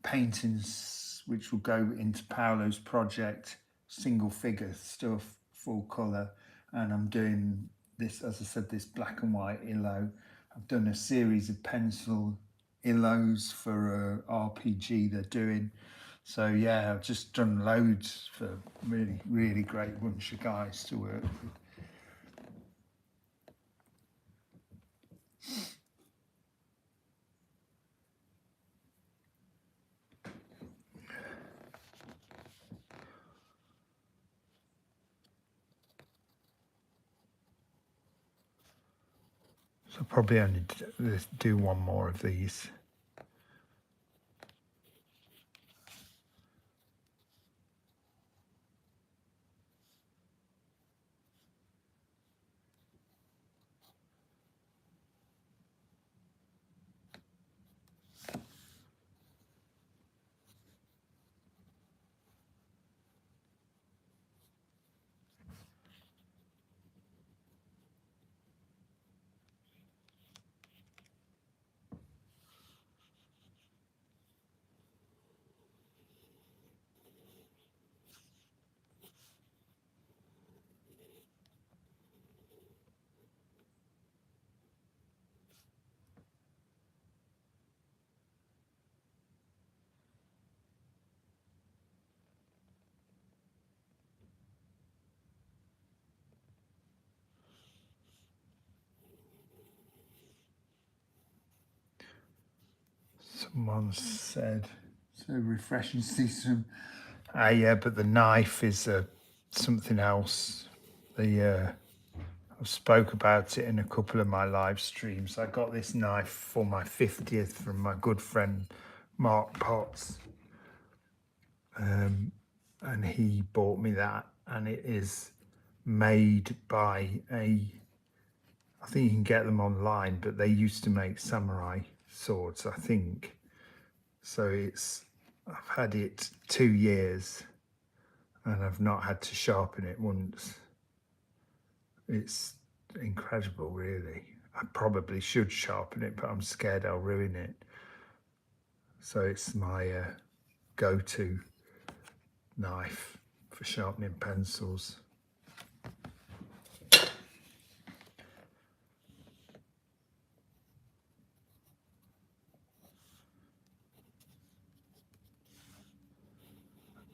paintings which will go into Paolo's project, single figure stuff, full colour, and I'm doing this, as I said, this black and white illo. I've done a series of pencil illos for a RPG they're doing. So yeah, I've just done loads for really, really great bunch of guys to work with. So probably only do one more of these. Someone said, so refreshing to see some. Yeah, but the knife is something else. I spoke about it in a couple of my live streams. I got this knife for my 50th from my good friend Mark Potts. And he bought me that, and it is made by I think you can get them online, but they used to make samurai swords, I think. So I've had it 2 years and I've not had to sharpen it once. It's incredible, really. I probably should sharpen it, but I'm scared I'll ruin it. So it's my go-to knife for sharpening pencils.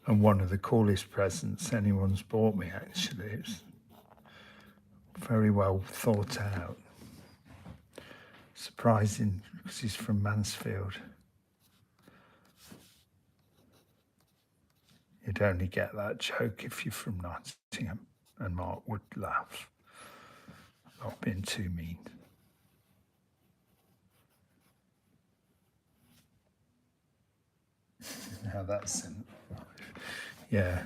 And one of the coolest presents anyone's bought me, actually. It's very well thought out. Surprising, because he's from Mansfield. You'd only get that joke if you're from Nottingham, and Mark would laugh. Not being too mean. Now that's yeah.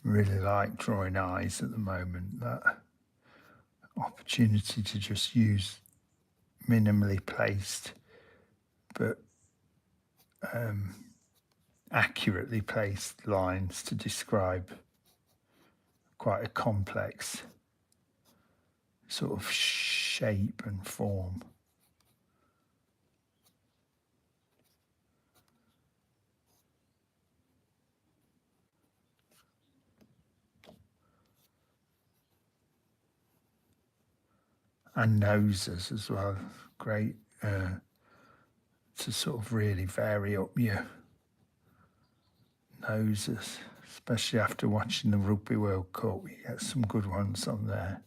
really like drawing eyes at the moment. That opportunity to just use minimally placed but accurately placed lines to describe quite a complex sort of shape and form. And noses as well. Great to sort of really vary up your noses, especially after watching the Rugby World Cup. You get some good ones on there.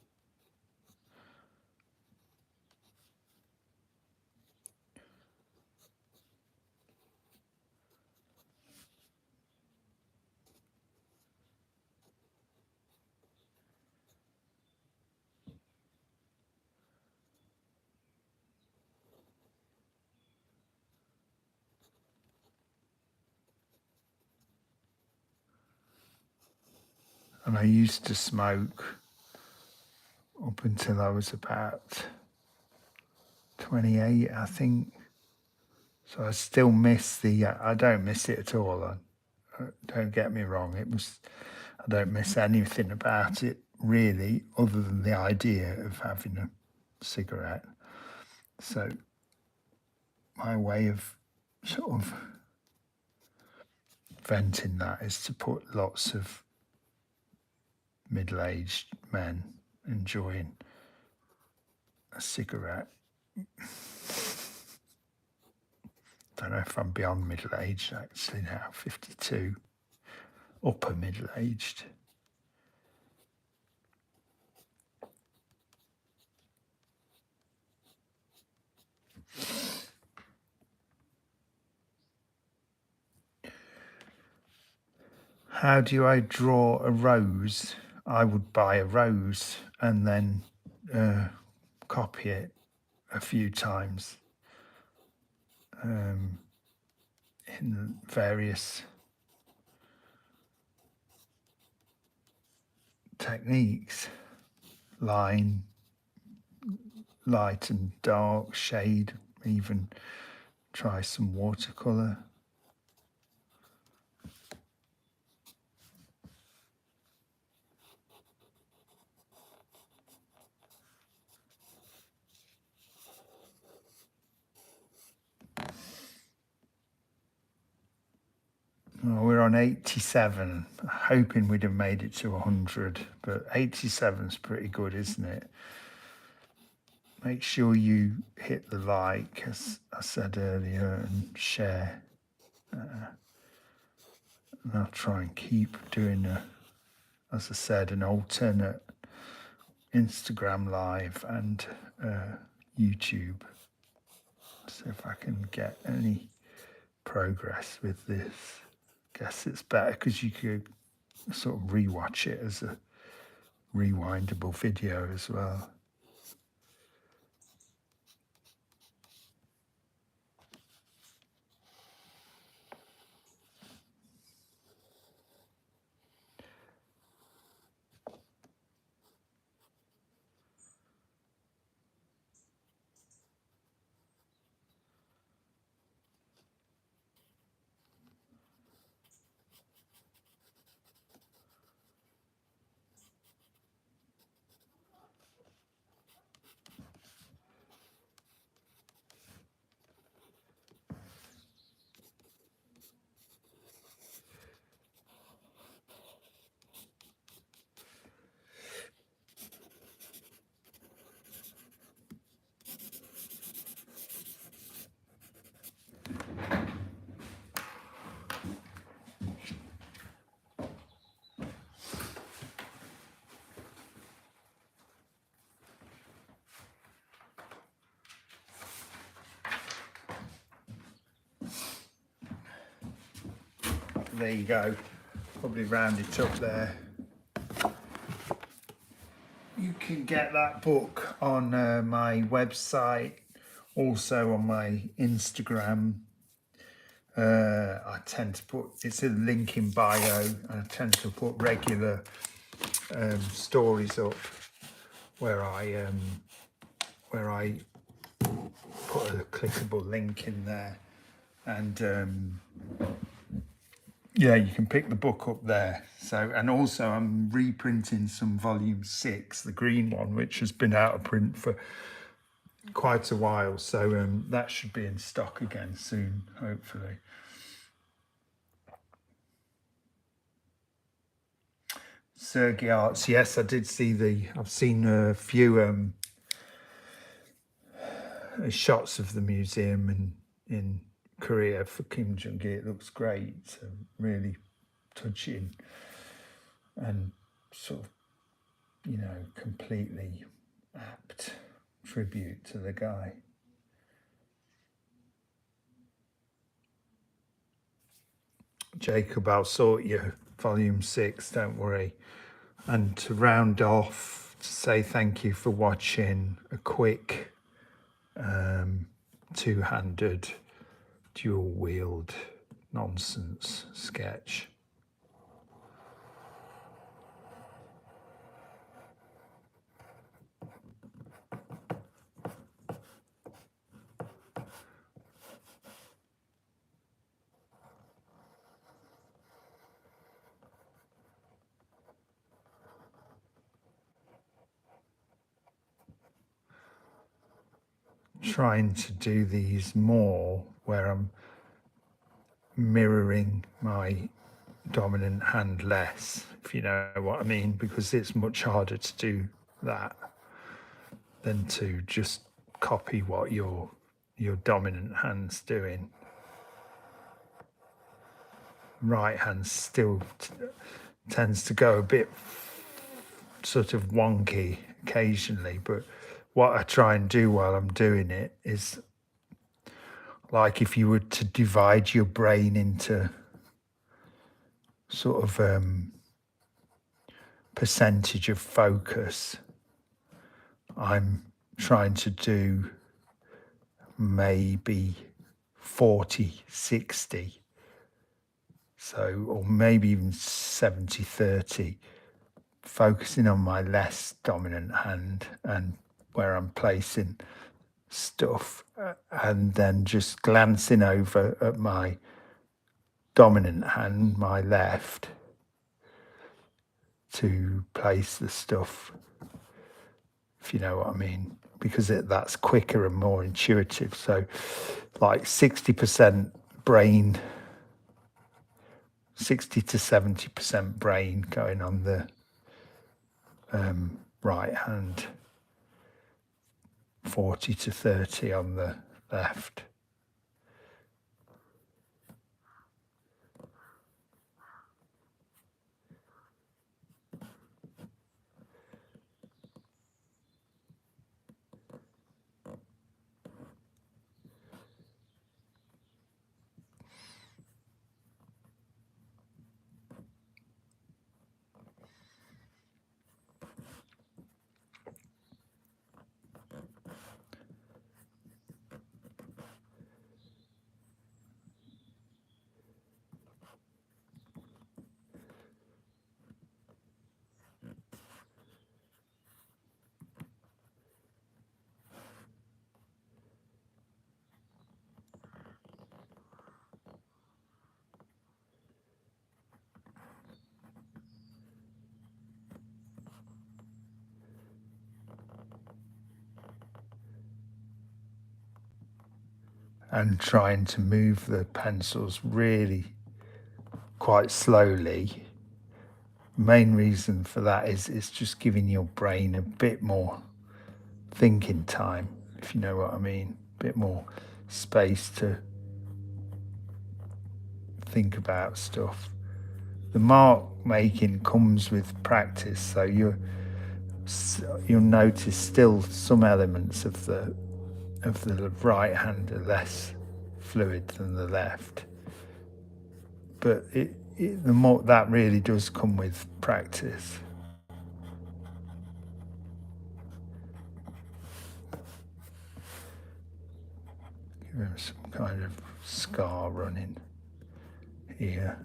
And I used to smoke up until I was about 28, I think. So I still miss I don't miss it at all. Don't get me wrong. I don't miss anything about it really, other than the idea of having a cigarette. So my way of sort of venting that is to put lots of middle-aged men enjoying a cigarette. Don't know if I'm beyond middle-aged actually now, 52, upper middle-aged. How do I draw a rose? I would buy a rose and then copy it a few times in various techniques, line, light and dark, shade, even try some watercolor. Oh, we're on 87, hoping we'd have made it to 100, but 87's pretty good, isn't it? Make sure you hit the like, as I said earlier, and share. And I'll try and keep doing, as I said, an alternate Instagram live and YouTube. See if I can get any progress with this. Guess it's better because you could sort of rewatch it as a rewindable video as well. There you go. Probably round it up there. You can get that book on my website, also on my Instagram. I tend to put, it's a link in bio, and I tend to put regular stories up where I put a clickable link in there, and yeah, you can pick the book up there. So, and also I'm reprinting some volume 6, the green one, which has been out of print for quite a while. So that should be in stock again soon, hopefully. Sergei Arts, yes, I did see I've seen a few shots of the museum in Korea for Kim Jong-il. It looks great, really touching and sort of, completely apt tribute to the guy. Jacob, I'll sort you volume 6, don't worry. And to round off, to say thank you for watching a quick two-handed dual-wheeled nonsense sketch. Trying to do these more where I'm mirroring my dominant hand less, if you know what I mean, because it's much harder to do that than to just copy what your dominant hand's doing. Right hand still tends to go a bit sort of wonky occasionally, but what I try and do while I'm doing it is, like, if you were to divide your brain into sort of percentage of focus, I'm trying to do maybe 40-60, so, or maybe even 70-30, focusing on my less dominant hand and where I'm placing stuff, and then just glancing over at my dominant hand, my left, to place the stuff, if you know what I mean, because that's quicker and more intuitive. So like 60% brain, 60-70% brain going on the right hand, 40-30 on the left. And trying to move the pencils really quite slowly. Main reason for that is it's just giving your brain a bit more thinking time, if you know what I mean, a bit more space to think about stuff. The mark making comes with practice, so you'll notice still some elements of the right hand are less fluid than the left, but the more that really does come with practice. Give him some kind of scar running here.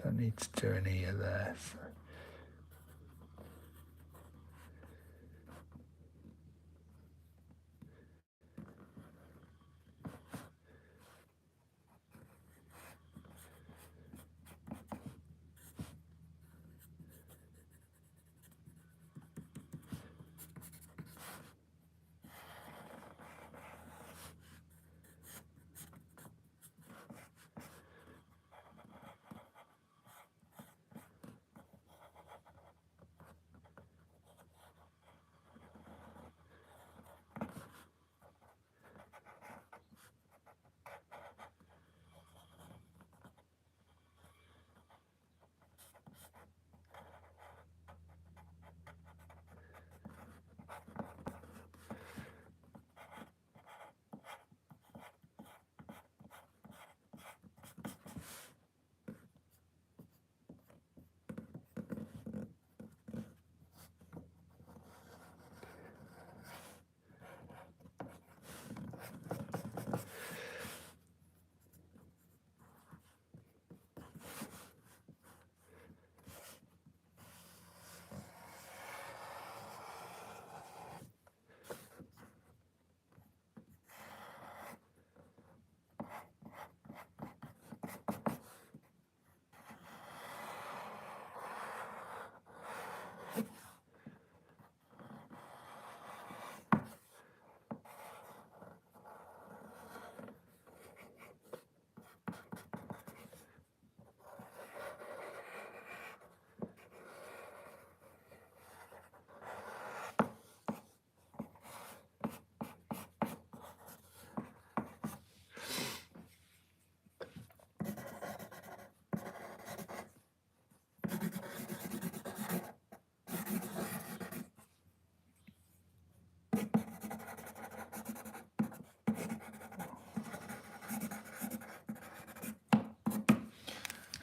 Don't need to do any of there. So.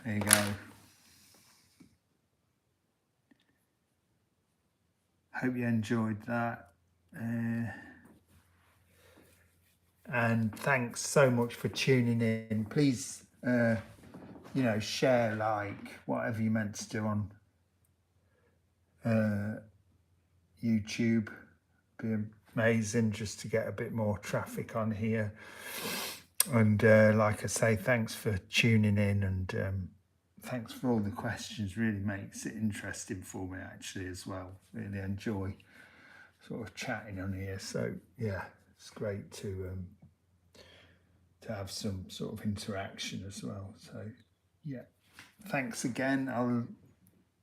There you go. Hope you enjoyed that. And thanks so much for tuning in. Please, you know, share, like, whatever you meant to do on YouTube. Be amazing just to get a bit more traffic on here. And like I say, thanks for tuning in, and thanks for all the questions. Really makes it interesting for me actually as well. Really enjoy sort of chatting on here. So yeah, it's great to have some sort of interaction as well. So yeah, thanks again. I'll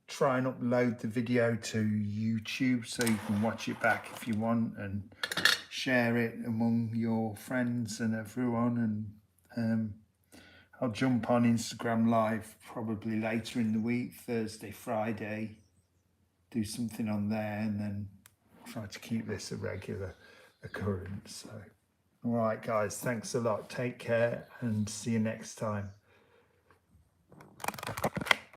try and upload the video to YouTube so you can watch it back if you want, and share it among your friends and everyone. And I'll jump on Instagram Live probably later in the week, Thursday, Friday, do something on there, and then try to keep this a regular occurrence. So, all right, guys, thanks a lot. Take care and see you next time.